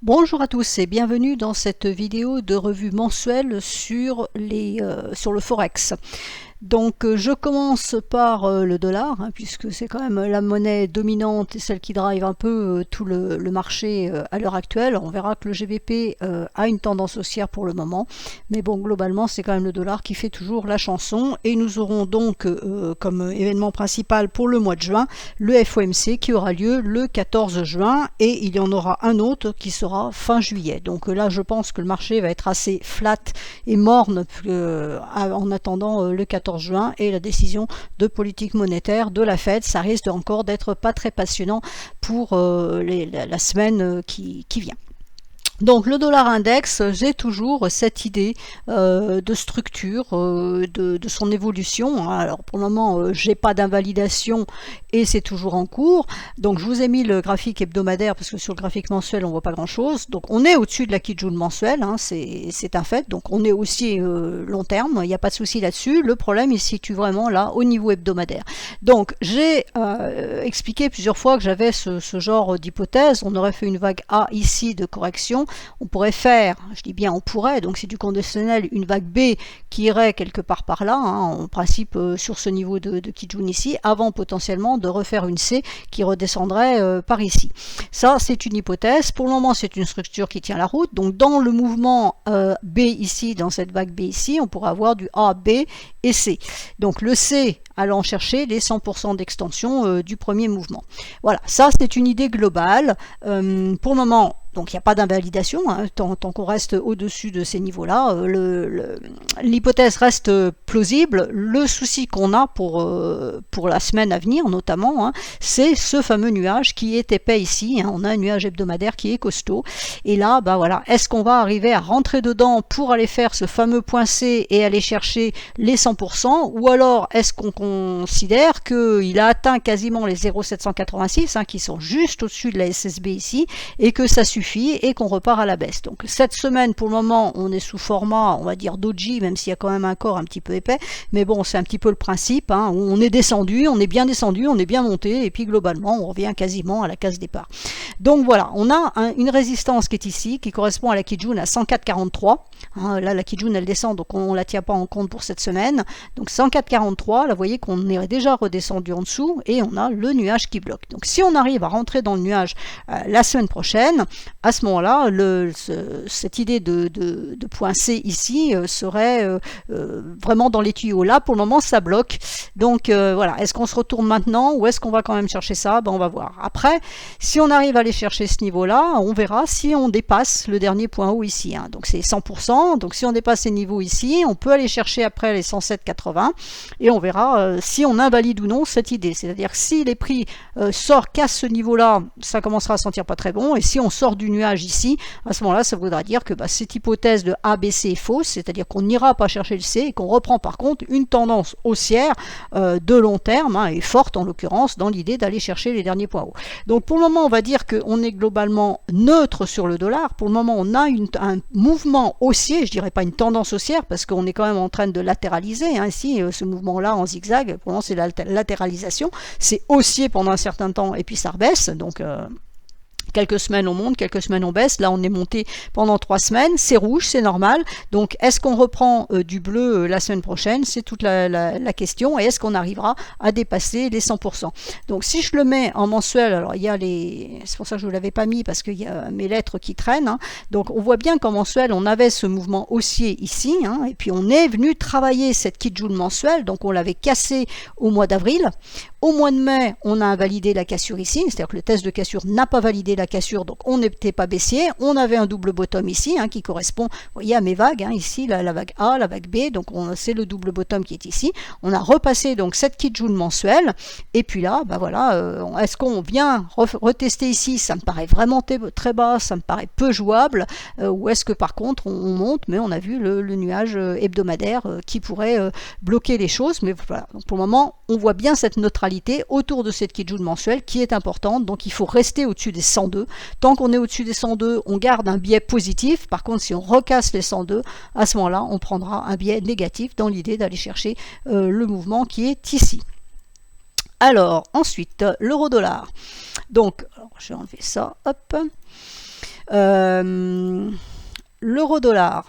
Bonjour à tous et bienvenue dans cette vidéo de revue mensuelle sur le Forex. Donc je commence par le dollar, puisque c'est quand même la monnaie dominante et celle qui drive un peu tout le marché à l'heure actuelle. On verra que le GBP a une tendance haussière pour le moment, mais bon, globalement c'est quand même le dollar qui fait toujours la chanson. Et nous aurons donc comme événement principal pour le mois de juin le FOMC qui aura lieu le 14 juin, et il y en aura un autre qui sera fin juillet. Donc là je pense que le marché va être assez flat et morne en attendant le 14 juin et la décision de politique monétaire de la Fed. Ça risque encore d'être pas très passionnant pour la semaine qui vient. Donc le dollar index, j'ai toujours cette idée de structure, de son évolution. Alors pour le moment, j'ai pas d'invalidation et c'est toujours en cours. Donc je vous ai mis le graphique hebdomadaire parce que sur le graphique mensuel, on voit pas grand chose. Donc on est au-dessus de la Kijun mensuelle, c'est un fait. Donc on est aussi long terme, il n'y a pas de souci là-dessus. Le problème, il se situe vraiment là au niveau hebdomadaire. Donc j'ai expliqué plusieurs fois que j'avais ce genre d'hypothèse. On aurait fait une vague A ici de correction. On pourrait faire, je dis bien on pourrait, donc c'est du conditionnel, une vague B qui irait quelque part par là, en principe sur ce niveau de Kijun ici, avant potentiellement de refaire une C qui redescendrait par ici. Ça c'est une hypothèse, pour le moment c'est une structure qui tient la route, donc dans le mouvement B ici, dans cette vague B ici, on pourrait avoir du A, B et C. Donc le C allant chercher les 100% d'extension du premier mouvement. Voilà, ça c'est une idée globale. Pour le moment, donc il n'y a pas d'invalidation, tant qu'on reste au-dessus de ces niveaux-là. L'hypothèse reste plausible. Le souci qu'on a pour la semaine à venir, notamment, c'est ce fameux nuage qui est épais ici. On a un nuage hebdomadaire qui est costaud. Et là, voilà, est-ce qu'on va arriver à rentrer dedans pour aller faire ce fameux point C et aller chercher les 100%, ou alors est-ce qu'on considère qu'il a atteint quasiment les 0,786, qui sont juste au-dessus de la SSB ici, et que ça suffit et qu'on repart à la baisse. Donc cette semaine, pour le moment, on est sous format, on va dire doji, même s'il y a quand même un corps un petit peu épais, mais bon, c'est un petit peu le principe, où on est descendu, on est bien descendu, on est bien monté, et puis globalement, on revient quasiment à la case départ. Donc voilà, on a une résistance qui est ici, qui correspond à la Kijun à 104,43. Là, la Kijun, elle descend, donc on ne la tient pas en compte pour cette semaine. Donc 104,43, là, vous voyez qu'on est déjà redescendu en dessous, et on a le nuage qui bloque. Donc si on arrive à rentrer dans le nuage la semaine prochaine, à ce moment-là, cette idée de point C ici serait vraiment dans les tuyaux. Là, pour le moment, ça bloque. Donc voilà, est-ce qu'on se retourne maintenant ou est-ce qu'on va quand même chercher ça? On va voir. Après, si on arrive à aller chercher ce niveau-là, on verra si on dépasse le dernier point haut ici. Donc c'est 100%. Donc si on dépasse ces niveaux ici, on peut aller chercher après les 107,80 et on verra si on invalide ou non cette idée. C'est-à-dire que si les prix cassent ce niveau-là, ça commencera à sentir pas très bon. Et si on sort du nuage ici, à ce moment-là, ça voudra dire que cette hypothèse de ABC est fausse, c'est-à-dire qu'on n'ira pas chercher le C et qu'on reprend par contre une tendance haussière de long terme, et forte en l'occurrence, dans l'idée d'aller chercher les derniers points hauts. Donc pour le moment, on va dire qu'on est globalement neutre sur le dollar. Pour le moment, on a un mouvement haussier, je dirais pas une tendance haussière, parce qu'on est quand même en train de latéraliser, ici, ce mouvement-là en zigzag, pour le moment c'est la latéralisation, c'est haussier pendant un certain temps et puis ça rebaisse, donc quelques semaines on monte, quelques semaines on baisse. Là on est monté pendant 3 semaines, c'est rouge, c'est normal. Donc est-ce qu'on reprend du bleu la semaine prochaine? C'est toute la question. Et est-ce qu'on arrivera à dépasser les 100%? Donc si je le mets en mensuel, alors il y a c'est pour ça que je ne vous l'avais pas mis parce qu'il y a mes lettres qui traînent. Donc on voit bien qu'en mensuel on avait ce mouvement haussier ici, et puis on est venu travailler cette Kijun mensuelle, donc on l'avait cassé au mois d'avril. Au mois de mai, on a invalidé la cassure ici, c'est-à-dire que le test de cassure n'a pas validé la cassure, donc on n'était pas baissier. On avait un double bottom ici, qui correspond, vous voyez, à mes vagues, ici la vague A, la vague B, donc c'est le double bottom qui est ici. On a repassé donc cette Kijun mensuelle, et puis là, voilà, est-ce qu'on vient retester ici? Ça me paraît vraiment très bas, ça me paraît peu jouable, ou est-ce que par contre on monte, mais on a vu le nuage hebdomadaire qui pourrait bloquer les choses, mais voilà. Donc pour le moment, on voit bien cette neutralité autour de cette Kijun mensuelle qui est importante, donc il faut rester au-dessus des 102. Tant qu'on est au-dessus des 102, on garde un biais positif. Par contre, si on recasse les 102, à ce moment-là, on prendra un biais négatif dans l'idée d'aller chercher le mouvement qui est ici. Alors, ensuite, l'euro-dollar. Donc, je vais enlever ça, hop. L'euro-dollar,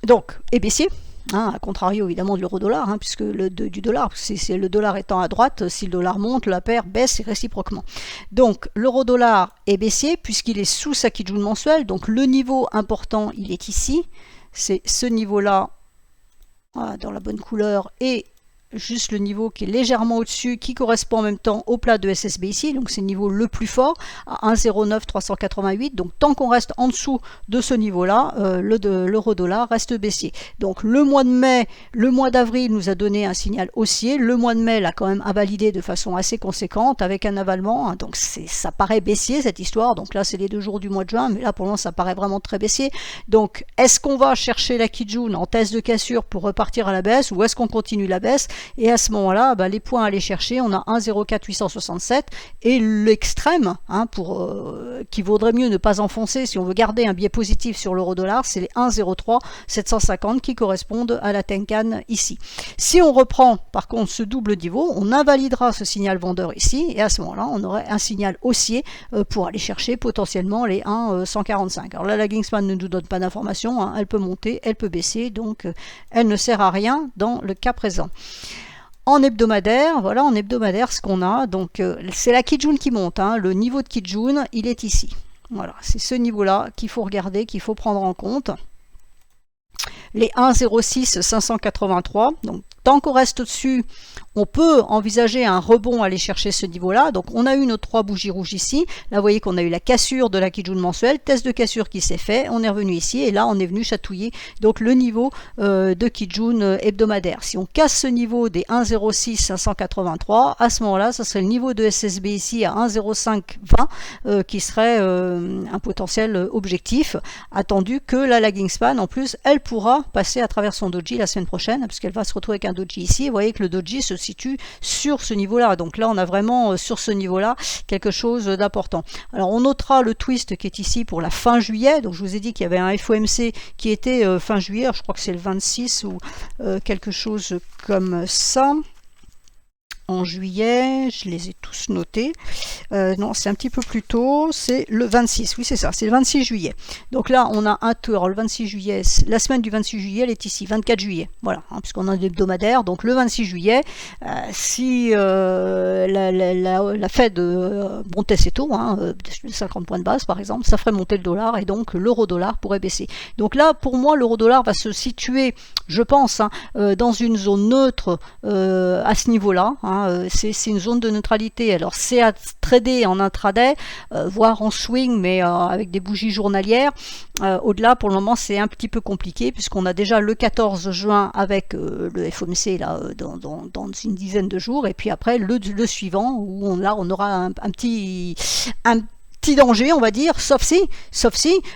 donc, est baissier. Hein, à contrario évidemment de l'euro-dollar, hein, puisque du dollar, c'est le dollar étant à droite, si le dollar monte, la paire baisse et réciproquement. Donc l'euro-dollar est baissier puisqu'il est sous sa Kijun mensuelle, donc le niveau important il est ici, c'est ce niveau-là, voilà, dans la bonne couleur, et juste le niveau qui est légèrement au-dessus, qui correspond en même temps au plat de SSB ici, donc c'est le niveau le plus fort, à 1,09 388, donc tant qu'on reste en dessous de ce niveau-là, l'euro-dollar reste baissier. Donc le mois de mai, le mois d'avril nous a donné un signal haussier, le mois de mai l'a quand même avalidé de façon assez conséquente, avec un avalement, hein, donc ça paraît baissier cette histoire, donc là c'est les 2 jours du mois de juin, mais là pour le moment ça paraît vraiment très baissier. Donc est-ce qu'on va chercher la Kijun en test de cassure pour repartir à la baisse, ou est-ce qu'on continue la baisse? Et à ce moment-là, bah, les points à aller chercher, on a 1,04 867 et l'extrême, hein, qui vaudrait mieux ne pas enfoncer si on veut garder un biais positif sur l'euro-dollar, c'est les 1,03 750 qui correspondent à la Tenkan ici. Si on reprend par contre ce double niveau, on invalidera ce signal vendeur ici et à ce moment-là, on aurait un signal haussier pour aller chercher potentiellement les 1,145. Alors la lagging span ne nous donne pas d'informations, hein, elle peut monter, elle peut baisser, donc elle ne sert à rien dans le cas présent. En hebdomadaire, voilà, en hebdomadaire, ce qu'on a, donc c'est la Kijun qui monte, hein, le niveau de Kijun, il est ici. Voilà, c'est ce niveau-là qu'il faut regarder, qu'il faut prendre en compte. Les 1,06 583, donc tant qu'on reste au-dessus, on peut envisager un rebond, aller chercher ce niveau-là. Donc on a eu nos 3 bougies rouges ici. Là, vous voyez qu'on a eu la cassure de la Kijun mensuelle, test de cassure qui s'est fait. On est revenu ici et là, on est venu chatouiller donc le niveau de Kijun hebdomadaire. Si on casse ce niveau des 1,06 583, à ce moment-là, ça serait le niveau de SSB ici à 1,0520 qui serait un potentiel objectif, attendu que la lagging span, en plus, elle pourra passer à travers son doji la semaine prochaine, parce qu'elle va se retrouver avec un doji ici. Vous voyez que le doji se situe sur ce niveau-là. Donc là, on a vraiment sur ce niveau-là quelque chose d'important. Alors, on notera le twist qui est ici pour la fin juillet. Donc, je vous ai dit qu'il y avait un FOMC qui était fin juillet. Alors, je crois que c'est le 26 ou quelque chose comme ça. En juillet, je les ai tous notés. Non, c'est un petit peu plus tôt, c'est le 26, oui c'est ça, c'est le 26 juillet. Donc là, on a un tour, alors le 26 juillet, la semaine du 26 juillet, elle est ici, 24 juillet, voilà, hein, puisqu'on a un hebdomadaire. Donc le 26 juillet, si la Fed montait ses taux, hein, de 50 points de base par exemple, ça ferait monter le dollar et donc l'euro-dollar pourrait baisser. Donc là, pour moi, l'euro-dollar va se situer, je pense, hein, dans une zone neutre à ce niveau-là, hein. C'est une zone de neutralité. Alors c'est à trader en intraday, voire en swing, mais avec des bougies journalières. Au-delà, pour le moment, c'est un petit peu compliqué puisqu'on a déjà le 14 juin avec le FOMC là, dans une dizaine de jours, et puis après le suivant où on aura un petit danger, on va dire, sauf si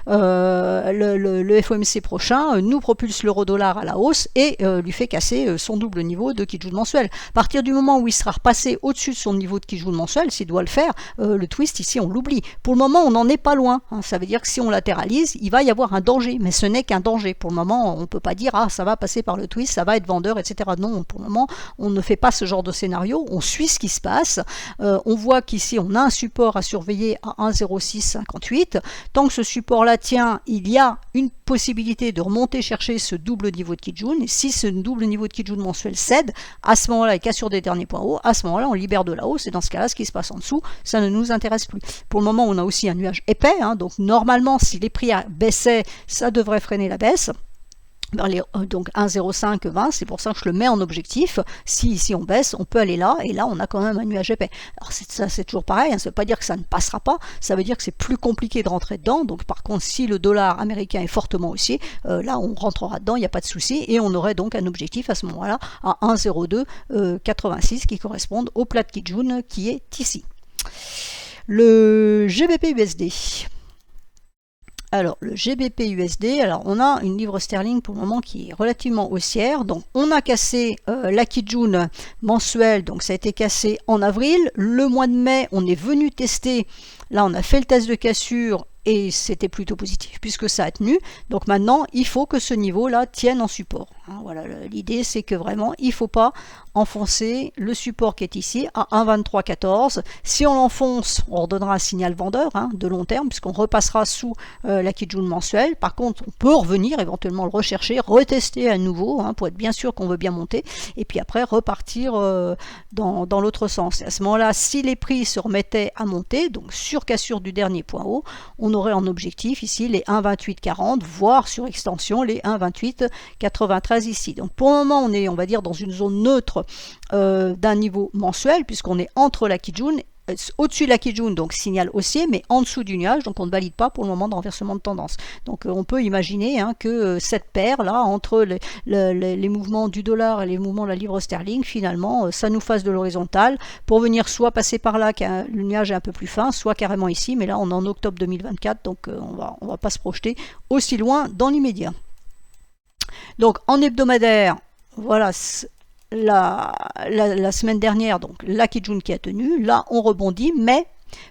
le FOMC prochain nous propulse l'euro-dollar à la hausse et lui fait casser son double niveau de Kijun mensuel. À partir du moment où il sera repassé au-dessus de son niveau de Kijun mensuel, s'il doit le faire, le twist ici on l'oublie. Pour le moment on n'en est pas loin, hein. Ça veut dire que si on latéralise, il va y avoir un danger, mais ce n'est qu'un danger. Pour le moment on ne peut pas dire ah ça va passer par le twist, ça va être vendeur, etc. Non, pour le moment on ne fait pas ce genre de scénario, on suit ce qui se passe. On voit qu'ici on a un support à surveiller à 1,0658. Tant que ce support-là tient, il y a une possibilité de remonter chercher ce double niveau de Kijun. Et si ce double niveau de Kijun mensuel cède, à ce moment-là, et cassure des derniers points hauts, à ce moment-là, on libère de la hausse. Et dans ce cas-là, ce qui se passe en dessous, ça ne nous intéresse plus. Pour le moment, on a aussi un nuage épais. Hein, donc normalement, si les prix baissaient, ça devrait freiner la baisse. Donc 1,0520, c'est pour ça que je le mets en objectif. Si ici on baisse, on peut aller là, et là on a quand même un nuage épais. Alors ça c'est toujours pareil, hein, ça ne veut pas dire que ça ne passera pas, ça veut dire que c'est plus compliqué de rentrer dedans. Donc par contre, si le dollar américain est fortement haussier, là on rentrera dedans, il n'y a pas de souci, et on aurait donc un objectif à ce moment-là à 1,0286 qui correspond au plat de Kijun qui est ici. Le GBP-USD. Alors, le GBP-USD, alors on a une livre sterling pour le moment qui est relativement haussière. Donc, on a cassé la Kijun mensuelle, donc ça a été cassé en avril. Le mois de mai, on est venu tester, là on a fait le test de cassure et c'était plutôt positif puisque ça a tenu. Donc maintenant, il faut que ce niveau-là tienne en support. Voilà, l'idée c'est que vraiment, il ne faut pas enfoncer le support qui est ici à 1,2314. Si on l'enfonce, on redonnera un signal vendeur de long terme puisqu'on repassera sous la Kijun mensuelle. Par contre, on peut revenir, éventuellement le rechercher, retester à nouveau pour être bien sûr qu'on veut bien monter et puis après repartir dans l'autre sens. Et à ce moment-là, si les prix se remettaient à monter, donc sur cassure du dernier point haut, on aurait en objectif ici les 1,2840, voire sur extension les 1,2893 ici. Donc pour le moment, on est, on va dire, dans une zone neutre d'un niveau mensuel, puisqu'on est entre la Kijun, au-dessus de la Kijun, donc signal haussier, mais en dessous du nuage, donc on ne valide pas pour le moment de renversement de tendance. Donc on peut imaginer que cette paire-là, entre les mouvements du dollar et les mouvements de la livre sterling, finalement, ça nous fasse de l'horizontale, pour venir soit passer par là, le nuage est un peu plus fin, soit carrément ici, mais là on est en octobre 2024, donc on va pas se projeter aussi loin dans l'immédiat. Donc en hebdomadaire, voilà la semaine dernière, donc la Kijun qui a tenu, là on rebondit, mais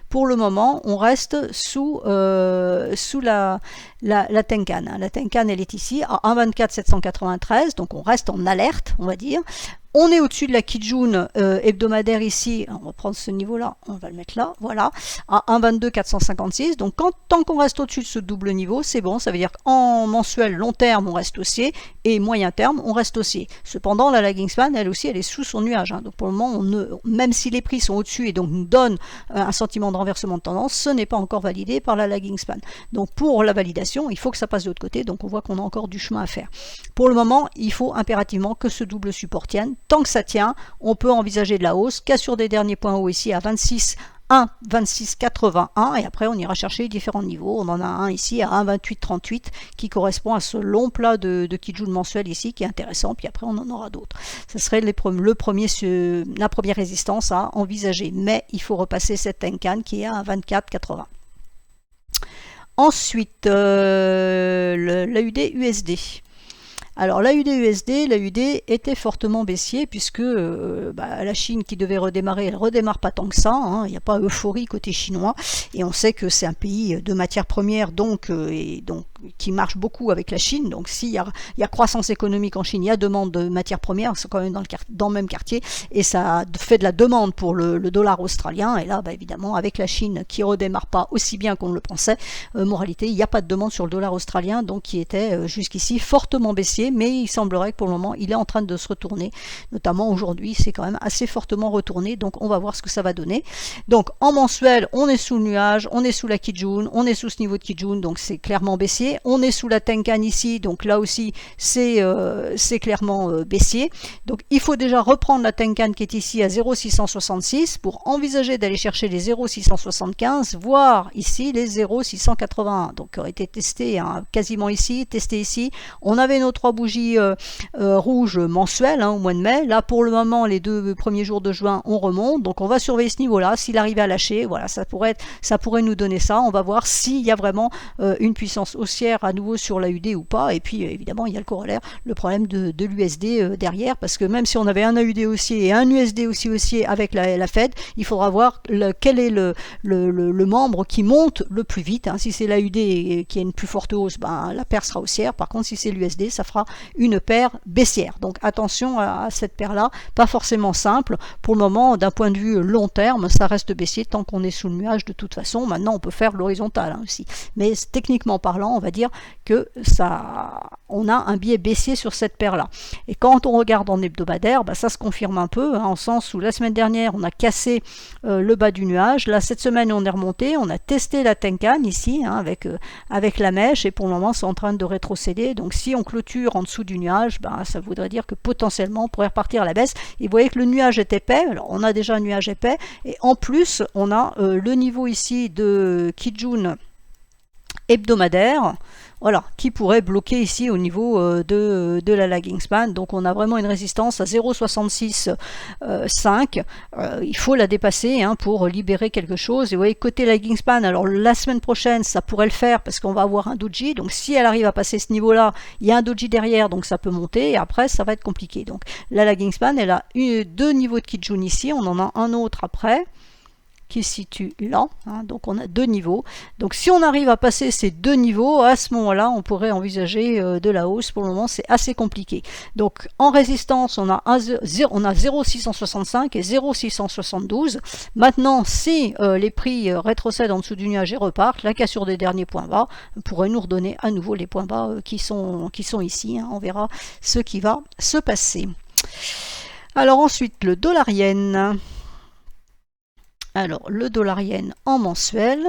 pour le moment on reste sous la Tenkan. La Tenkan elle est ici à 1,24 donc on reste en alerte, on va dire. On est au-dessus de la Kijun hebdomadaire ici, on va prendre ce niveau-là, on va le mettre là, voilà, à 1,22 456. Donc tant qu'on reste au-dessus de ce double niveau, c'est bon, ça veut dire qu'en mensuel, long terme, on reste haussier, et moyen terme, on reste haussier. Cependant, la lagging span, elle aussi, elle est sous son nuage. Donc pour le moment, même si les prix sont au-dessus et donc nous donnent un sentiment de renversement de tendance, ce n'est pas encore validé par la lagging span. Donc pour la validation, il faut que ça passe de l'autre côté, donc on voit qu'on a encore du chemin à faire. Pour le moment, il faut impérativement que ce double support tienne. Tant que ça tient, on peut envisager de la hausse, cassure des derniers points hauts ici à 26,81 et après on ira chercher différents niveaux. On en a un ici à 1,2838 qui correspond à ce long plat de Kijun mensuel ici qui est intéressant, puis après on en aura d'autres. Ce serait la première résistance à envisager, mais il faut repasser cette Tenkan qui est à 1,2480. Ensuite, l'AUD-USD. Alors l'AUD-USD, l'AUD était fortement baissier puisque la Chine qui devait redémarrer, elle ne redémarre pas tant que ça, il n'y a pas euphorie côté chinois, et on sait que c'est un pays de matières premières donc qui marche beaucoup avec la Chine, donc s'il y a croissance économique en Chine, il y a demande de matières premières, c'est quand même dans le même quartier, et ça fait de la demande pour le dollar australien, et là évidemment avec la Chine qui redémarre pas aussi bien qu'on le pensait, moralité, il n'y a pas de demande sur le dollar australien, donc qui était jusqu'ici fortement baissier, mais il semblerait que pour le moment il est en train de se retourner, notamment aujourd'hui c'est quand même assez fortement retourné, donc on va voir ce que ça va donner. Donc en mensuel on est sous le nuage, on est sous la Kijun, on est sous ce niveau de Kijun, donc c'est clairement baissier. On est sous la Tenkan ici, donc là aussi c'est clairement baissier. Donc il faut déjà reprendre la Tenkan qui est ici à 0,666 pour envisager d'aller chercher les 0,675, voire ici les 0,681. Donc aurait été testé quasiment ici, testé ici. On avait nos 3 bougies rouges mensuelles au mois de mai. Là pour le moment les 2 premiers jours de juin on remonte, donc on va surveiller ce niveau-là. S'il arrive à lâcher, voilà, ça pourrait nous donner ça. On va voir s'il y a vraiment une puissance haussière à nouveau sur l'AUD ou pas, et puis évidemment il y a le corollaire, le problème de l'USD derrière, parce que même si on avait un AUD haussier et un USD aussi haussier avec la Fed, il faudra voir quel est le membre qui monte le plus vite. Si c'est l'AUD qui a une plus forte hausse, la paire sera haussière. Par contre si c'est l'USD, ça fera une paire baissière. Donc attention à cette paire là, pas forcément simple pour le moment. D'un point de vue long terme, ça reste baissier tant qu'on est sous le nuage de toute façon. Maintenant on peut faire l'horizontale aussi, mais techniquement parlant on va dire que on a un biais baissier sur cette paire là. Et quand on regarde en hebdomadaire, ça se confirme un peu, en sens où la semaine dernière on a cassé le bas du nuage. Là cette semaine on est remonté, on a testé la Tenkan ici avec la mèche, et pour le moment c'est en train de rétrocéder. Donc si on clôture en dessous du nuage, ça voudrait dire que potentiellement on pourrait repartir à la baisse. Et vous voyez que le nuage est épais. Alors on a déjà un nuage épais, et en plus on a le niveau ici de Kijun hebdomadaire, voilà, qui pourrait bloquer ici au niveau de la lagging span. Donc on a vraiment une résistance à 0,66,5. Il faut la dépasser pour libérer quelque chose. Et vous voyez, côté lagging span, alors la semaine prochaine ça pourrait le faire parce qu'on va avoir un doji. Donc si elle arrive à passer ce niveau là, il y a un doji derrière, donc ça peut monter, et après ça va être compliqué. Donc la lagging span, elle a 2 niveaux de Kijun ici, on en a un autre après qui se situe là, hein, donc on a deux niveaux. Donc si on arrive à passer ces deux niveaux, à ce moment-là, on pourrait envisager de la hausse. Pour le moment, c'est assez compliqué. Donc en résistance, on a 0,665 et 0,672. Maintenant, si les prix rétrocèdent en dessous du nuage et repartent, la cassure des derniers points bas pourrait nous redonner à nouveau les points bas qui sont ici. Hein. On verra ce qui va se passer. Alors ensuite, le dollar-yen. Alors, le dollar-yen en mensuel.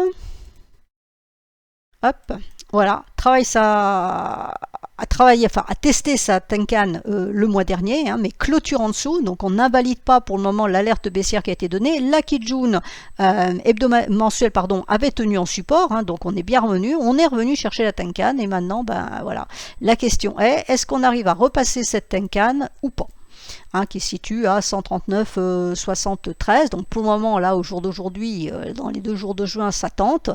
Hop, voilà, a testé sa Tenkan le mois dernier, hein, mais clôture en dessous, donc on n'invalide pas pour le moment l'alerte baissière qui a été donnée. La Kijun mensuel avait tenu en support, hein, donc on est bien revenu, chercher la Tenkan, et maintenant, ben voilà, la question est, est-ce qu'on arrive à repasser cette Tenkan ou pas? Hein, qui se situe à 139,73. Donc pour le moment, là, au jour d'aujourd'hui, dans les 2 jours de juin, ça tente.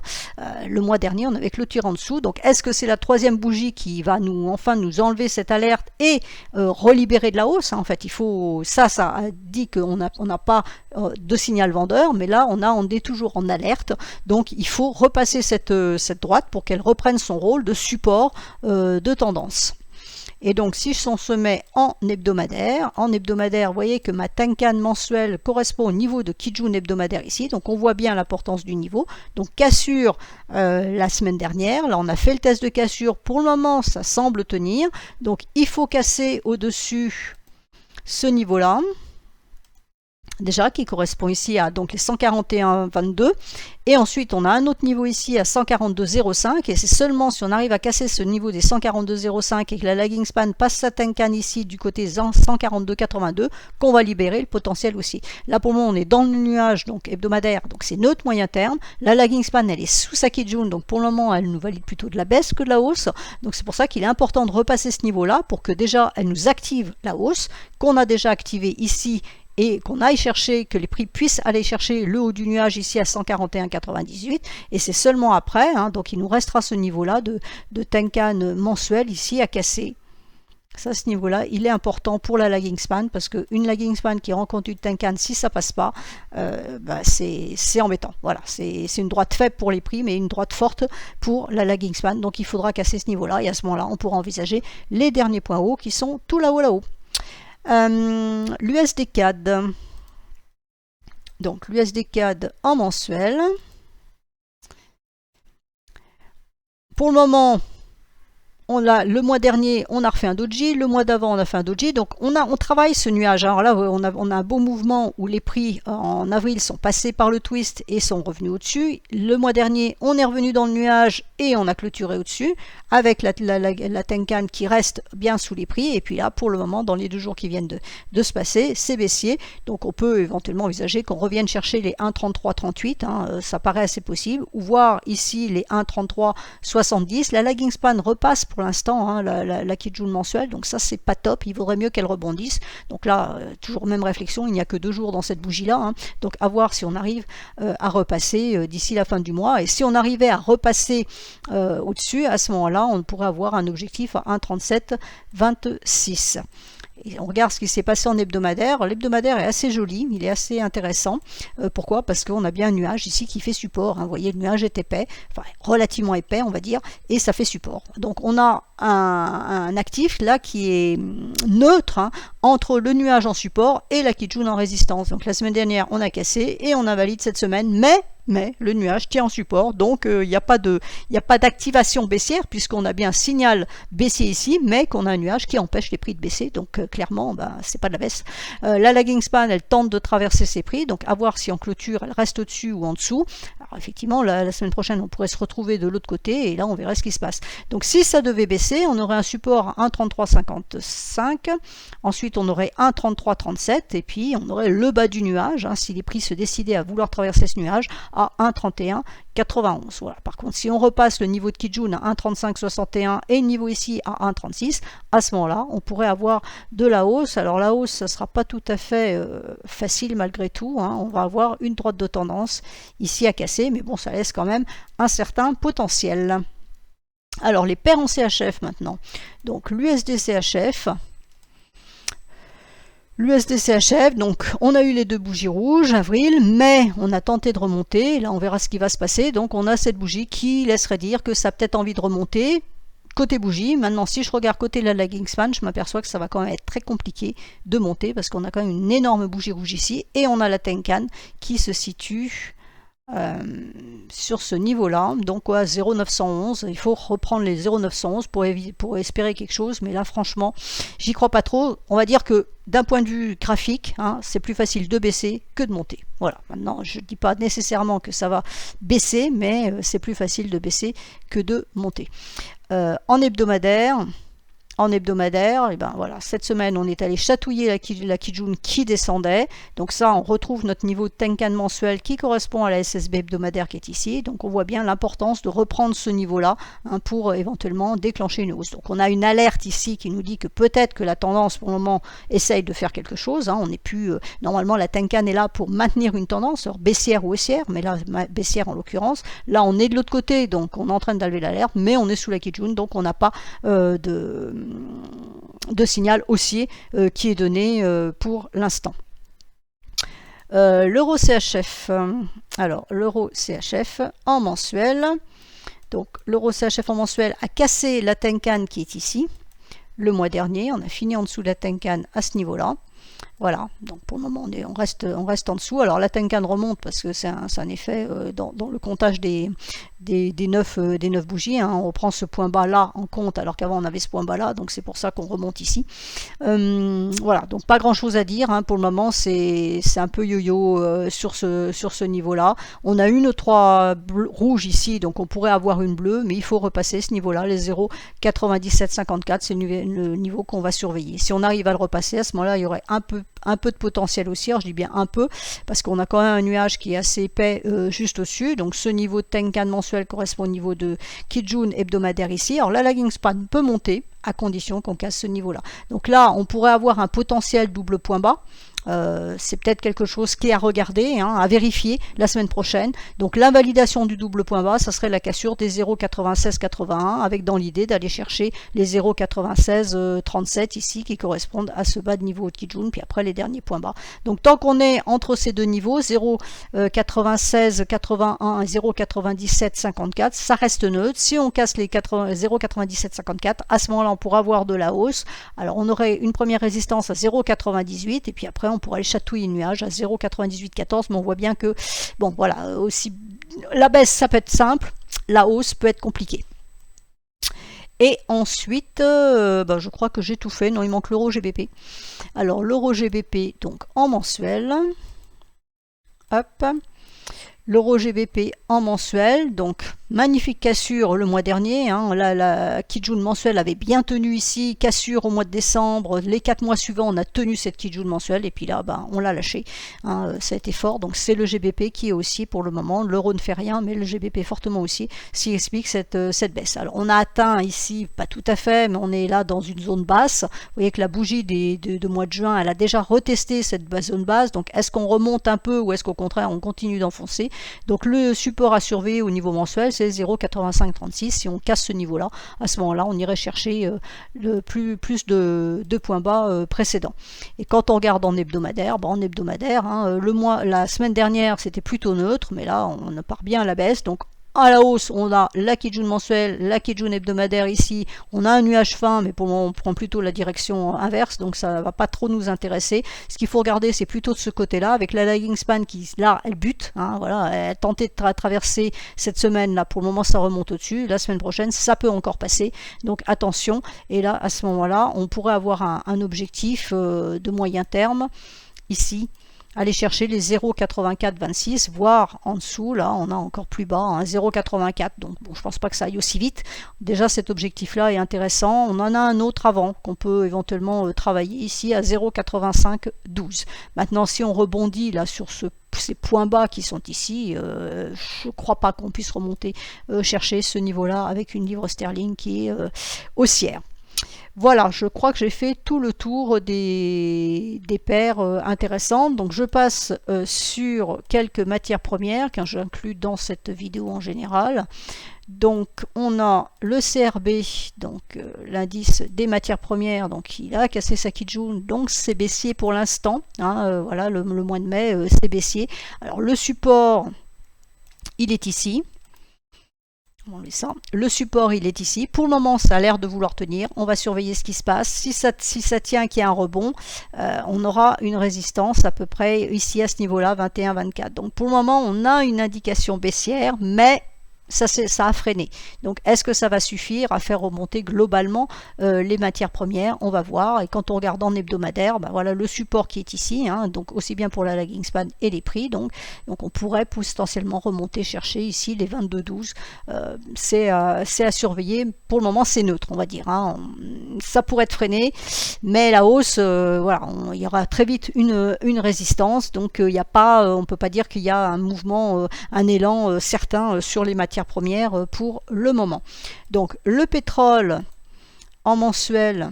Le mois dernier, on avait clôturé en dessous. Donc est-ce que c'est la troisième bougie qui va enfin nous enlever cette alerte et relibérer de la hausse? En fait, il faut ça dit qu'on n'a pas de signal vendeur, mais là, on est toujours en alerte. Donc il faut repasser cette droite pour qu'elle reprenne son rôle de support de tendance. Et donc, si on se met en hebdomadaire, vous voyez que ma Tenkan mensuelle correspond au niveau de Kijun hebdomadaire ici. Donc, on voit bien l'importance du niveau. Donc, cassure la semaine dernière. Là, on a fait le test de cassure. Pour le moment, ça semble tenir. Donc, il faut casser au-dessus ce niveau-là. Déjà, qui correspond ici à donc les 141,22. Et ensuite, on a un autre niveau ici à 142,05. Et c'est seulement si on arrive à casser ce niveau des 142,05 et que la lagging span passe sa Tenkan ici du côté 142,82 qu'on va libérer le potentiel aussi. Là, pour le moment, on est dans le nuage donc hebdomadaire. Donc, c'est notre moyen terme. La lagging span, elle est sous sa Kijun. Donc, pour le moment, elle nous valide plutôt de la baisse que de la hausse. Donc, c'est pour ça qu'il est important de repasser ce niveau-là pour que déjà, elle nous active la hausse qu'on a déjà activée ici et qu'on aille chercher, que les prix puissent aller chercher le haut du nuage ici à 141,98, et c'est seulement après, hein, donc il nous restera ce niveau-là de Tenkan mensuel ici à casser. Ça, ce niveau-là, il est important pour la lagging span, parce qu'une lagging span qui rencontre une Tenkan, si ça passe pas, c'est embêtant. Voilà, c'est une droite faible pour les prix, mais une droite forte pour la lagging span, donc il faudra casser ce niveau-là, et à ce moment-là, on pourra envisager les derniers points hauts qui sont tout là-haut. L'USD CAD, donc l'USD CAD en mensuel. Pour le moment, le mois dernier, on a refait un doji, le mois d'avant, on a fait un doji, donc on travaille ce nuage. Alors là, on a un beau mouvement où les prix en avril sont passés par le twist et sont revenus au-dessus. Le mois dernier, on est revenu dans le nuage et on a clôturé au-dessus, avec la Tenkan qui reste bien sous les prix. Et puis là, pour le moment, dans les 2 jours qui viennent de se passer, c'est baissier. Donc on peut éventuellement envisager qu'on revienne chercher les 1,3338, hein, ça paraît assez possible, ou voir ici les 1,3370. La lagging span repasse pour l'instant, hein, la Kijun mensuelle, donc ça c'est pas top, il vaudrait mieux qu'elle rebondisse. Donc là, toujours même réflexion, il n'y a que 2 jours dans cette bougie là, hein, donc à voir si on arrive à repasser d'ici la fin du mois, et si on arrivait à repasser au-dessus, à ce moment là on pourrait avoir un objectif à 1,3726. Et on regarde ce qui s'est passé en hebdomadaire. L'hebdomadaire est assez joli, il est assez intéressant. Pourquoi? Parce qu'on a bien un nuage ici qui fait support. Hein. Vous voyez, le nuage est épais, enfin relativement épais, on va dire, et ça fait support. Donc on a un actif là qui est neutre, hein, entre le nuage en support et la Kijun en résistance. Donc la semaine dernière, on a cassé et on invalide cette semaine, mais le nuage tient en support, donc il n'y a pas d'activation baissière, puisqu'on a bien un signal baissier ici, mais qu'on a un nuage qui empêche les prix de baisser, donc clairement, c'est pas de la baisse. La lagging span, elle tente de traverser ses prix, donc à voir si en clôture, elle reste au-dessus ou en dessous. Alors effectivement, la semaine prochaine, on pourrait se retrouver de l'autre côté, et là, on verrait ce qui se passe. Donc si ça devait baisser, on aurait un support à 1,3355, ensuite on aurait 1,3337, et puis on aurait le bas du nuage, hein, si les prix se décidaient à vouloir traverser ce nuage, à 1,3191. Voilà. Par contre, si on repasse le niveau de Kijun à 1,3561 et le niveau ici à 1,36, à ce moment-là, on pourrait avoir de la hausse. Alors la hausse, ça ne sera pas tout à fait facile malgré tout, hein. On va avoir une droite de tendance ici à casser, mais bon, ça laisse quand même un certain potentiel. Alors les paires en CHF maintenant. Donc l'USD CHF. L'USD-CHF, donc on a eu les deux bougies rouges, avril, mais on a tenté de remonter, là on verra ce qui va se passer, donc on a cette bougie qui laisserait dire que ça a peut-être envie de remonter, côté bougie. Maintenant si je regarde côté la lagging span, je m'aperçois que ça va quand même être très compliqué de monter, parce qu'on a quand même une énorme bougie rouge ici, et on a la Tenkan qui se situe sur ce niveau-là, donc à 0,911. Il faut reprendre les 0,911 pour espérer quelque chose, mais là franchement j'y crois pas trop. On va dire que d'un point de vue graphique, hein, c'est plus facile de baisser que de monter. Voilà, maintenant je ne dis pas nécessairement que ça va baisser, mais c'est plus facile de baisser que de monter. En hebdomadaire, et ben voilà, cette semaine on est allé chatouiller la Kijun qui descendait, donc ça on retrouve notre niveau de Tenkan mensuel qui correspond à la SSB hebdomadaire qui est ici, donc on voit bien l'importance de reprendre ce niveau là, hein, pour éventuellement déclencher une hausse. Donc on a une alerte ici qui nous dit que peut-être que la tendance pour le moment essaye de faire quelque chose, hein, on n'est plus, normalement la Tenkan est là pour maintenir une tendance, alors baissière ou haussière, mais là baissière en l'occurrence, là on est de l'autre côté, donc on est en train d'enlever l'alerte, mais on est sous la Kijun, donc on n'a pas de signal haussier qui est donné pour l'instant. L'euro CHF, alors l'euro CHF en mensuel, donc l'euro CHF en mensuel a cassé la Tenkan qui est ici le mois dernier, on a fini en dessous de la Tenkan à ce niveau là. Voilà, donc pour le moment on reste en dessous. Alors la Tenkan remonte parce que c'est un effet dans le comptage des 9 bougies, hein. On prend ce point bas là en compte alors qu'avant on avait ce point bas là, donc c'est pour ça qu'on remonte ici. Voilà, donc pas grand chose à dire, hein. Pour le moment c'est un peu yo-yo sur ce niveau là. On a une 3 rouge ici, donc on pourrait avoir une bleue, mais il faut repasser ce niveau là, les 0,9754, c'est le niveau qu'on va surveiller. Si on arrive à le repasser, à ce moment là il y aurait un peu de potentiel haussier. Je dis bien un peu parce qu'on a quand même un nuage qui est assez épais juste au-dessus, donc ce niveau de Tenkan mensuel correspond au niveau de Kijun hebdomadaire ici. Alors la lagging span peut monter à condition qu'on casse ce niveau là, donc là on pourrait avoir un potentiel double point bas. C'est peut-être quelque chose qui est à regarder, hein, à vérifier la semaine prochaine. Donc l'invalidation du double point bas, ça serait la cassure des 0,9681 avec dans l'idée d'aller chercher les 0,9637 ici qui correspondent à ce bas de niveau de Kijun, puis après les derniers points bas. Donc tant qu'on est entre ces deux niveaux, 0,9681 et 0,9754, ça reste neutre. Si on casse les 0,9754, à ce moment-là on pourra avoir de la hausse. Alors on aurait une première résistance à 0,98 et puis après on pourrait aller chatouiller le nuage à 0,9814, mais on voit bien que bon voilà, aussi la baisse ça peut être simple, la hausse peut être compliquée. Et ensuite, je crois que j'ai tout fait. Non, il manque l'euro GBP. Alors l'euro GBP, donc en mensuel, hop, l'euro GBP en mensuel, donc magnifique cassure le mois dernier, hein. La Kijun mensuelle avait bien tenu ici, cassure au mois de décembre, les 4 mois suivants on a tenu cette Kijun mensuelle et puis là on l'a lâché, hein. Ça a été fort, donc c'est le GBP qui est haussier pour le moment. L'euro ne fait rien, mais le GBP est fortement haussier, ce qui explique cette baisse. Alors on a atteint ici, pas tout à fait, mais on est là dans une zone basse. Vous voyez que la bougie de mois de juin, elle a déjà retesté cette zone basse, donc est-ce qu'on remonte un peu ou est-ce qu'au contraire on continue d'enfoncer? Donc le support à surveiller au niveau mensuel, c'est 0,8536. Si on casse ce niveau-là, à ce moment-là, on irait chercher plus de points bas précédents. Et quand on regarde en hebdomadaire, hein, la semaine dernière, c'était plutôt neutre, mais là, on part bien à la baisse. Donc à la hausse, on a la Kijun mensuelle, la Kijun hebdomadaire ici. On a un nuage fin, mais pour le moment, on prend plutôt la direction inverse, donc ça ne va pas trop nous intéresser. Ce qu'il faut regarder, c'est plutôt de ce côté-là, avec la lagging span qui, là, elle bute. Hein, voilà, elle tentait de traverser cette semaine-là. Pour le moment, ça remonte au-dessus. La semaine prochaine, ça peut encore passer. Donc attention. Et là, à ce moment-là, on pourrait avoir un objectif de moyen terme ici. Aller chercher les 0,8426, voire en dessous, là on a encore plus bas, hein, 0,84, donc bon, je pense pas que ça aille aussi vite. Déjà cet objectif là est intéressant, on en a un autre avant qu'on peut éventuellement travailler ici à 0,8512. Maintenant si on rebondit là sur ces points bas qui sont ici, je ne crois pas qu'on puisse remonter chercher ce niveau là avec une livre sterling qui est haussière. Voilà, je crois que j'ai fait tout le tour des paires intéressantes. Donc je passe sur quelques matières premières que j'inclus dans cette vidéo en général. Donc on a le CRB, donc l'indice des matières premières, donc il a cassé sa Kijun, donc c'est baissier pour l'instant, hein, voilà, le mois de mai c'est baissier. Alors le support il est ici. On met ça. Le support il est ici. Pour le moment ça a l'air de vouloir tenir. On va surveiller ce qui se passe. Si ça tient qu'il y a un rebond, on aura une résistance à peu près ici à ce niveau-là, 21-24. Donc pour le moment on a une indication baissière, mais ça a freiné. Donc est-ce que ça va suffire à faire remonter globalement les matières premières? On va voir. Et quand on regarde en hebdomadaire, ben voilà le support qui est ici, hein, donc aussi bien pour la lagging span et les prix. Donc on pourrait potentiellement remonter chercher ici les 22,12. C'est à surveiller. Pour le moment c'est neutre, on va dire, hein. Ça pourrait être freiné, mais la hausse, voilà, il y aura très vite une résistance. Donc il n'y a pas, on peut pas dire qu'il y a un mouvement, un élan certain sur les matières premières pour le moment. Donc le pétrole en mensuel,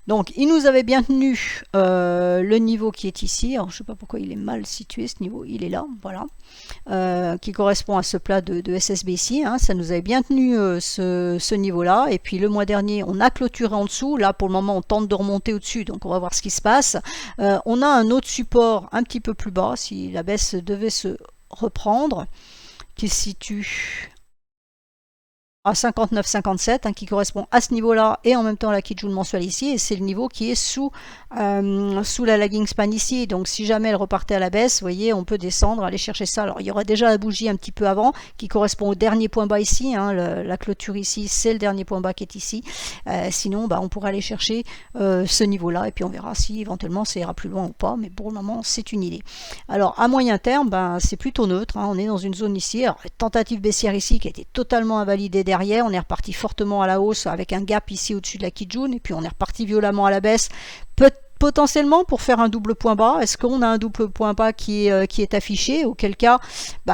donc il nous avait bien tenu le niveau qui est ici. Alors je ne sais pas pourquoi il est mal situé ce niveau, il est là, voilà, qui correspond à ce plat de SSB ici, hein. Ça nous avait bien tenu ce niveau là, et puis le mois dernier on a clôturé en dessous. Là pour le moment on tente de remonter au dessus, donc on va voir ce qui se passe. On a un autre support un petit peu plus bas si la baisse devait se reprendre, qui se situe à 59,57, hein, qui correspond à ce niveau-là et en même temps à la Kijun mensuelle ici, et c'est le niveau qui est sous la lagging span ici. Donc si jamais elle repartait à la baisse, vous voyez, on peut descendre, aller chercher ça. Alors il y aura déjà la bougie un petit peu avant qui correspond au dernier point bas ici, hein, la clôture ici, c'est le dernier point bas qui est ici. Sinon, on pourrait aller chercher ce niveau-là, et puis on verra si éventuellement ça ira plus loin ou pas, mais pour le moment c'est une idée. Alors à moyen terme, c'est plutôt neutre, hein, on est dans une zone ici. Alors tentative baissière ici qui a été totalement invalidée derrière, on est reparti fortement à la hausse avec un gap ici au-dessus de la Kijun, et puis on est reparti violemment à la baisse, potentiellement pour faire un double point bas. Est-ce qu'on a un double point bas qui est affiché? Auquel cas,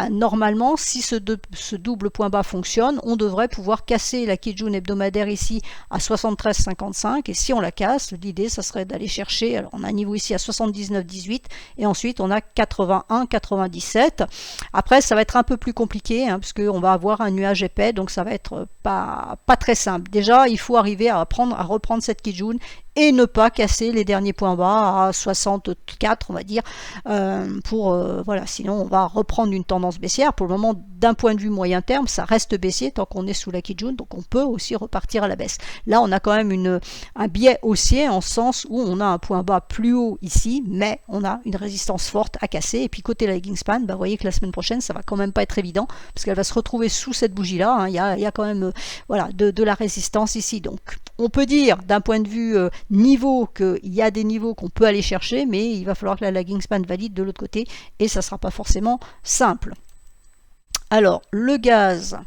normalement, si ce double point bas fonctionne, on devrait pouvoir casser la Kijun hebdomadaire ici à 73,55, et si on la casse, l'idée ça serait d'aller chercher, alors on a un niveau ici à 79,18, et ensuite on a 81,97. Après ça va être un peu plus compliqué, hein, parce qu'on va avoir un nuage épais, donc ça va être pas très simple. Déjà il faut arriver à reprendre cette Kijun et ne pas casser les derniers points bas à 64, on va dire, voilà, sinon on va reprendre une tendance baissière. Pour le moment, d'un point de vue moyen terme, ça reste baissier tant qu'on est sous la Kijun, donc on peut aussi repartir à la baisse. Là, on a quand même un biais haussier en sens où on a un point bas plus haut ici, mais on a une résistance forte à casser. Et puis côté lagging span, vous voyez que la semaine prochaine, ça va quand même pas être évident, parce qu'elle va se retrouver sous cette bougie-là, hein. Il y a quand même voilà, de la résistance ici. Donc on peut dire d'un point de vue niveau qu'il y a des niveaux qu'on peut aller chercher, mais il va falloir que la lagging span valide de l'autre côté, et ça ne sera pas forcément simple. Alors le gaz,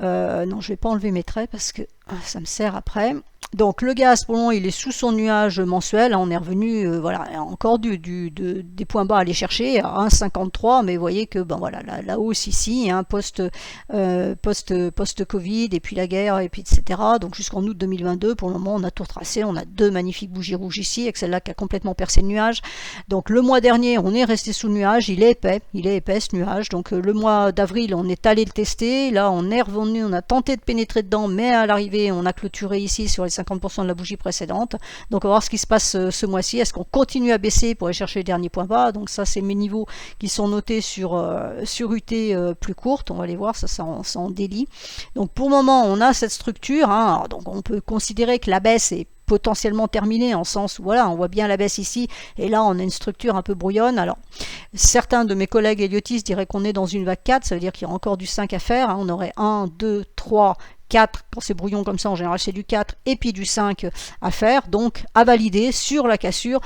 non, je ne vais pas enlever mes traits parce que ça me sert après. Donc le gaz pour le moment il est sous son nuage mensuel, on est revenu voilà, encore des points bas à aller chercher à 1,53, mais vous voyez que voilà, la hausse ici, hein, post Covid et puis la guerre et puis etc. Donc jusqu'en août 2022 pour le moment on a tout retracé, on a deux magnifiques bougies rouges ici avec celle-là qui a complètement percé le nuage. Donc le mois dernier on est resté sous le nuage, il est épais ce nuage. Donc le mois d'avril on est allé le tester, là on est revenu, on a tenté de pénétrer dedans, mais à l'arrivée on a clôturé ici sur les 50% de la bougie précédente. Donc on va voir ce qui se passe ce mois-ci. Est-ce qu'on continue à baisser pour aller chercher les derniers points bas? Donc ça c'est mes niveaux qui sont notés sur UT plus courte. On va les voir, ça en délit. Donc pour le moment on a cette structure, hein. Donc on peut considérer que la baisse est potentiellement terminée, en sens où voilà, on voit bien la baisse ici, et là on a une structure un peu brouillonne. Alors certains de mes collègues Eliotis diraient qu'on est dans une vague 4, ça veut dire qu'il y a encore du 5 à faire, hein. On aurait 1, 2, 3, 4, quand c'est brouillon comme ça en général c'est du 4 et puis du 5 à faire, donc à valider sur la cassure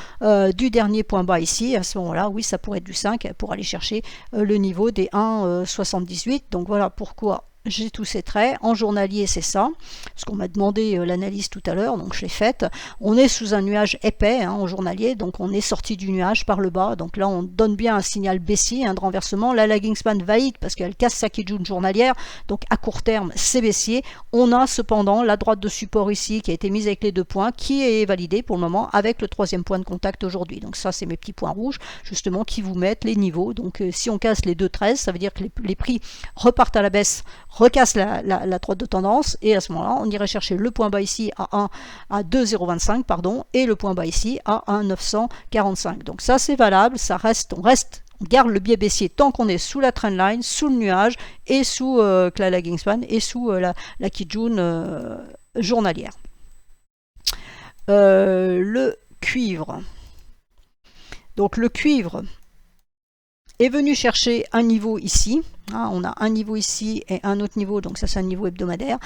du dernier point bas ici. À ce moment là oui ça pourrait être du 5 pour aller chercher le niveau des 1,78. Donc voilà pourquoi j'ai tous ces traits. En journalier, c'est ça, parce qu'on m'a demandé l'analyse tout à l'heure, donc je l'ai faite. On est sous un nuage épais en journalier, donc on est sorti du nuage par le bas. Donc là, on donne bien un signal baissier de renversement. La lagging span valide parce qu'elle casse sa Kijun journalière, donc à court terme, c'est baissier. On a cependant la droite de support ici qui a été mise avec les 2 points, qui est validée pour le moment avec le 3e point de contact aujourd'hui. Donc ça, c'est mes petits points rouges, justement, qui vous mettent les niveaux. Donc si on casse les 2,13, ça veut dire que les prix repartent à la baisse, recasse la droite de tendance, et à ce moment-là, on irait chercher le point bas ici à 2,025, pardon, et le point bas ici à 1,945. Donc ça, c'est valable, on garde le biais baissier tant qu'on est sous la trendline, sous le nuage, et sous la lagging span, et sous la Kijun journalière. Le cuivre. Donc le cuivre est venu chercher un niveau ici. On a un niveau ici et un autre niveau, donc ça c'est un niveau hebdomadaire.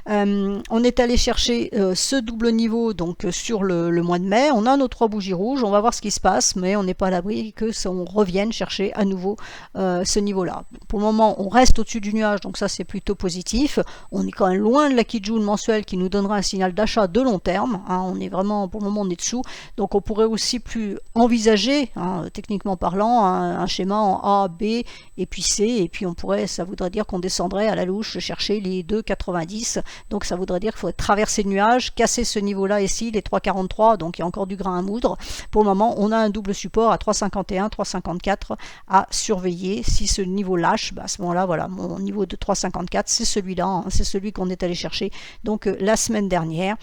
On est allé chercher ce double niveau donc sur le mois de mai. On a nos 3 bougies rouges, on va voir ce qui se passe, mais on n'est pas à l'abri que on revienne chercher à nouveau ce niveau-là. Pour le moment, on reste au-dessus du nuage, donc ça c'est plutôt positif. On est quand même loin de la Kijun mensuelle qui nous donnera un signal d'achat de long terme. On est vraiment, pour le moment, on est dessous. Donc on pourrait aussi plus envisager, techniquement parlant, un schéma en A, B et puis C, et puis ça voudrait dire qu'on descendrait à la louche chercher les 2,90. Donc ça voudrait dire qu'il faudrait traverser le nuage, casser ce niveau-là ici, les 3,43, donc il y a encore du grain à moudre. Pour le moment, on a un double support à 3,51, 3,54 à surveiller. Si ce niveau lâche, à ce moment-là, voilà, mon niveau de 3,54, c'est celui-là, c'est celui qu'on est allé chercher donc la semaine dernière.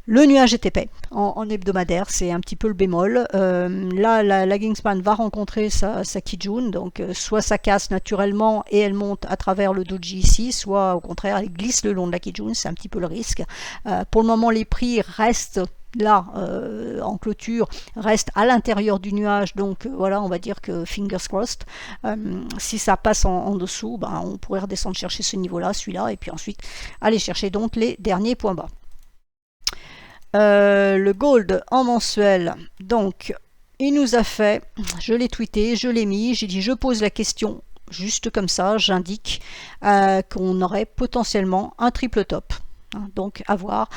Le nuage est épais en hebdomadaire, c'est un petit peu le bémol. Là, la lagging span va rencontrer sa Kijun, donc soit ça casse naturellement et elle monte à travers le doji ici, soit au contraire elle glisse le long de la Kijun, c'est un petit peu le risque. Pour le moment, les prix restent là en clôture, restent à l'intérieur du nuage, donc voilà, on va dire que fingers crossed. Si ça passe en dessous, on pourrait redescendre chercher ce niveau-là, celui-là, et puis ensuite aller chercher donc les derniers points bas. Le gold en mensuel, donc il nous a fait, je l'ai tweeté, je l'ai mis, j'ai dit je pose la question juste comme ça, j'indique qu'on aurait potentiellement un triple top. Donc à voir,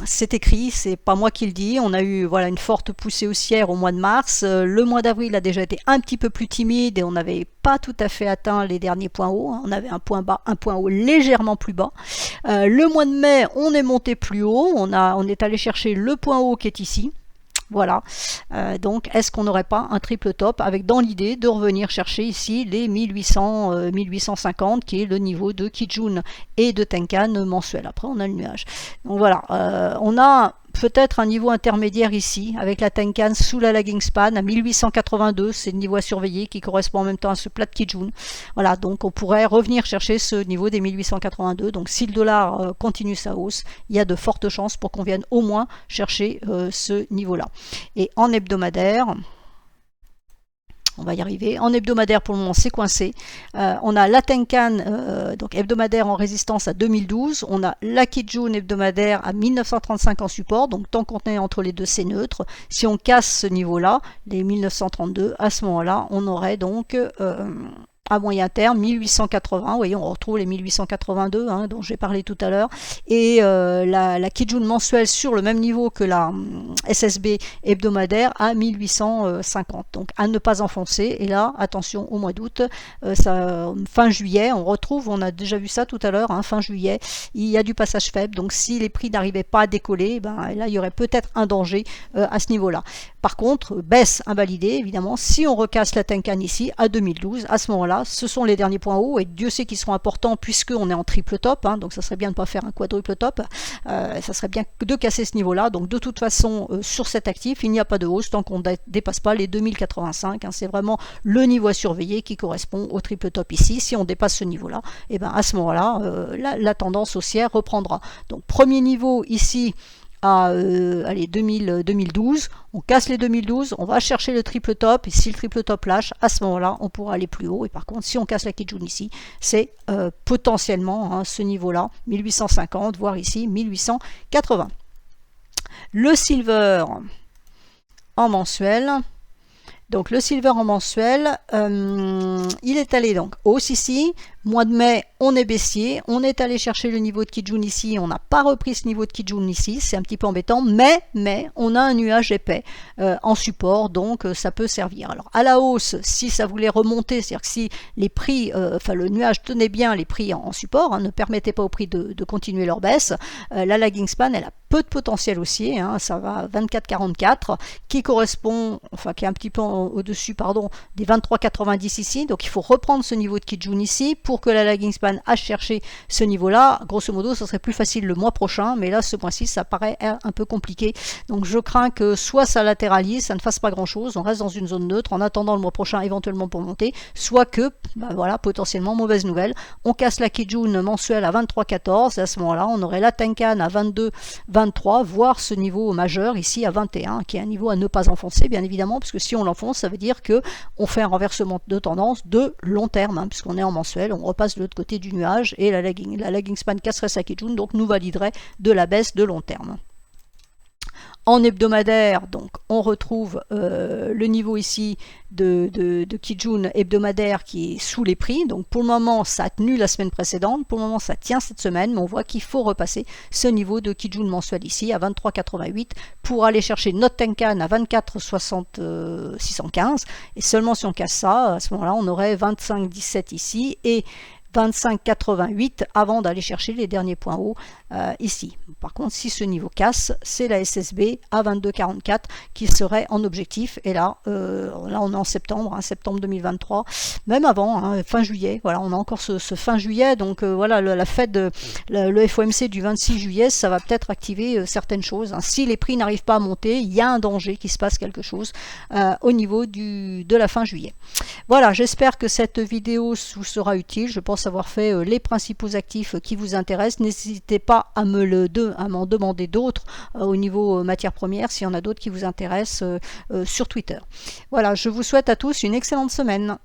c'est écrit, c'est pas moi qui le dis. On a eu voilà une forte poussée haussière au mois de mars. Le mois d'avril a déjà été un petit peu plus timide et on n'avait pas tout à fait atteint les derniers points hauts. On avait un point bas, un point haut légèrement plus bas. Le mois de mai, on est monté plus haut. On est allé chercher le point haut qui est ici. Voilà, donc est-ce qu'on n'aurait pas un triple top avec dans l'idée de revenir chercher ici les 1800, 1850 qui est le niveau de Kijun et de Tenkan mensuel. Après on a le nuage. Donc voilà, on a peut-être un niveau intermédiaire ici avec la Tenkan sous la lagging span à 1882, c'est le niveau à surveiller qui correspond en même temps à ce plat de Kijun. Voilà, donc on pourrait revenir chercher ce niveau des 1882. Donc si le dollar continue sa hausse, il y a de fortes chances pour qu'on vienne au moins chercher ce niveau-là. Et en hebdomadaire, on va y arriver. En hebdomadaire, pour le moment, c'est coincé. On a la Tenkan, donc hebdomadaire en résistance à 2012. On a la Kijun hebdomadaire à 1935 en support. Donc tant qu'on est entre les deux, c'est neutre. Si on casse ce niveau-là, les 1932, à ce moment-là, on aurait donc à moyen terme 1880. Vous voyez, on retrouve les 1882 dont j'ai parlé tout à l'heure. Et la Kijun mensuelle sur le même niveau que la SSB hebdomadaire à 1850. Donc à ne pas enfoncer. Et là, attention, au mois d'août, fin juillet, on retrouve, on a déjà vu ça tout à l'heure, fin juillet, il y a du passage faible. Donc si les prix n'arrivaient pas à décoller, là, il y aurait peut-être un danger à ce niveau-là. Par contre, baisse invalidée, évidemment, si on recasse la Tenkan ici à 2012, à ce moment-là, ce sont les derniers points hauts, et Dieu sait qu'ils seront importants puisqu'on est en triple top, donc ça serait bien de ne pas faire un quadruple top, ça serait bien de casser ce niveau-là. Donc de toute façon, sur cet actif, il n'y a pas de hausse tant qu'on ne dépasse pas les 2085, c'est vraiment le niveau à surveiller qui correspond au triple top ici. Si on dépasse ce niveau-là, et à ce moment-là, la tendance haussière reprendra. Donc premier niveau ici, à 2012, on casse les 2012, on va chercher le triple top, et si le triple top lâche, à ce moment-là, on pourra aller plus haut. Et par contre, si on casse la Kijun ici, c'est potentiellement ce niveau-là, 1850, voire ici 1880. Le silver en mensuel. Donc le silver en mensuel, il est allé donc hausse ici, Mois de mai, on est baissier, on est allé chercher le niveau de Kijun ici, on n'a pas repris ce niveau de Kijun ici, c'est un petit peu embêtant, mais on a un nuage épais en support, donc ça peut servir. Alors à la hausse, si ça voulait remonter, c'est-à-dire que si les prix, le nuage tenait bien les prix en support, ne permettait pas aux prix de continuer leur baisse, la lagging span, elle a peu de potentiel haussier, ça va à 24,44 qui correspond, qui est un petit peu au-dessus, des 23,90 ici, donc il faut reprendre ce niveau de Kijun ici pour que la lagging span a cherché ce niveau-là. Grosso modo, ça serait plus facile le mois prochain, mais là, ce mois-ci, ça paraît un peu compliqué. Donc je crains que soit ça latéralise, ça ne fasse pas grand-chose, on reste dans une zone neutre en attendant le mois prochain éventuellement pour monter, soit que, potentiellement, mauvaise nouvelle, on casse la Kijun mensuelle à 23,14 et à ce moment-là, on aurait la Tenkan à 22,23, voire ce niveau majeur ici à 21, qui est un niveau à ne pas enfoncer, bien évidemment, parce que si on l'enfonce, ça veut dire que on fait un renversement de tendance de long terme, puisqu'on est en mensuel, on repasse de l'autre côté du nuage et la lagging span casserait sa Kijun, donc nous validerait de la baisse de long terme. En hebdomadaire, donc, on retrouve le niveau ici de Kijun hebdomadaire qui est sous les prix. Donc, pour le moment, ça a tenu la semaine précédente. Pour le moment, ça tient cette semaine, mais on voit qu'il faut repasser ce niveau de Kijun mensuel ici à 23,88 pour aller chercher notre Tenkan à 24,615. Et seulement si on casse ça, à ce moment-là, on aurait 25,17 ici et 25,88 avant d'aller chercher les derniers points hauts ici. Par contre, si ce niveau casse, c'est la SSB à 22,44 qui serait en objectif. Et là, on est en septembre, septembre 2023, même avant, fin juillet. Voilà, on a encore ce fin juillet. Donc la Fed, le FOMC du 26 juillet, ça va peut-être activer certaines choses. Si les prix n'arrivent pas à monter, il y a un danger qu'il se passe quelque chose au niveau de la fin juillet. Voilà, j'espère que cette vidéo vous sera utile. Je pense avoir fait les principaux actifs qui vous intéressent. N'hésitez pas à m'en demander d'autres au niveau matières premières, s'il y en a d'autres qui vous intéressent sur Twitter. Voilà, je vous souhaite à tous une excellente semaine.